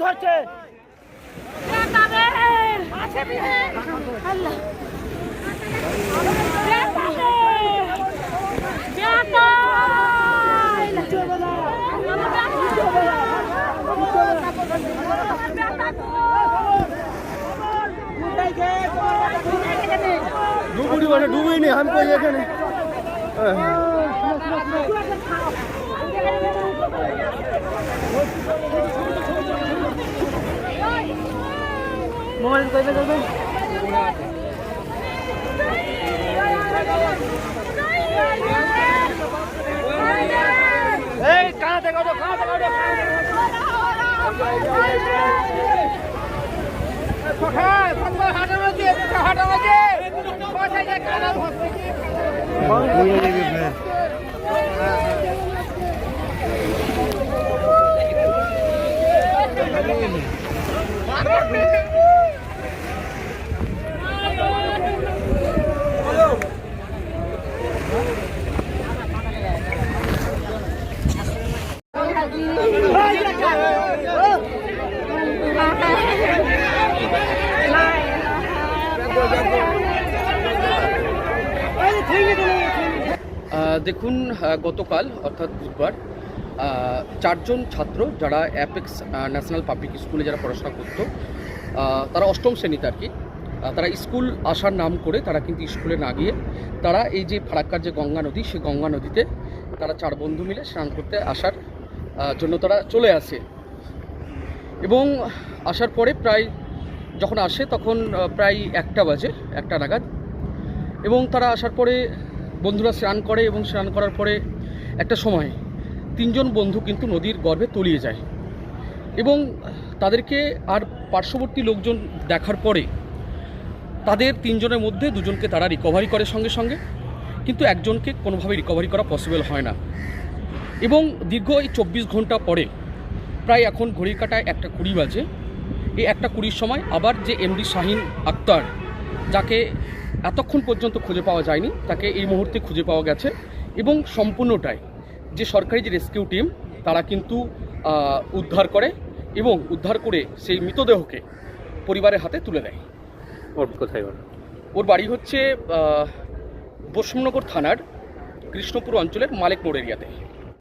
ধরছে ডুবই নি আমি কই এখানে মোবাইল কইবে করবে এই কানা দেখো তো দেখুন, গতকাল অর্থাৎ বুধবার 4 জন ছাত্র যারা অ্যাপেক্স ন্যাশনাল পাবলিক স্কুলে যারা পড়াশোনা করতো, তারা অষ্টম শ্রেণীতে আর কি, তারা স্কুল আসার নাম করে তারা কিন্তু স্কুলে না গিয়ে তারা এই যে ফারাক্কার যে গঙ্গা নদী, সেই গঙ্গা নদীতে তারা 4 বন্ধু মিলে স্নান করতে আসার জন্য তারা চলে আসে। এবং আসার পরে প্রায় যখন আসে তখন প্রায় 1টা বাজে, 1টা নাগাদ। এবং তারা আসার পরে বন্ধুরা স্নান করে এবং স্নান করার পরে একটা সময় 3 জন বন্ধু কিন্তু নদীর গর্ভে তলিয়ে যায়। এবং তাদেরকে আর পার্শ্ববর্তী লোকজন দেখার পরে তাদের 3 জনের মধ্যে 2 জনকে তারা রিকভারি করে সঙ্গে সঙ্গে, কিন্তু একজনকে কোনোভাবে রিকভারি করা পসিবল হয় না। এবং দীর্ঘ এই 24 ঘন্টা পরে প্রায় এখন ঘড়ির কাটায় 1:20 বাজে। এই 1:20 সময় আবার যে এমডি শাহিন আক্তার, যাকে এতক্ষণ পর্যন্ত খুঁজে পাওয়া যায়নি, তাকে এই মুহূর্তে খুঁজে পাওয়া গেছে। এবং সম্পূর্ণটাই যে সরকারি যে রেস্কিউ টিম তারা কিন্তু উদ্ধার করে এবং উদ্ধার করে সেই মৃতদেহকে পরিবারের হাতে তুলে দেয়। ওর কোথায় ওর বাড়ি হচ্ছে বৈষ্ণবনগর থানার কৃষ্ণপুর অঞ্চলের মালিক মোড় এরিয়াতে।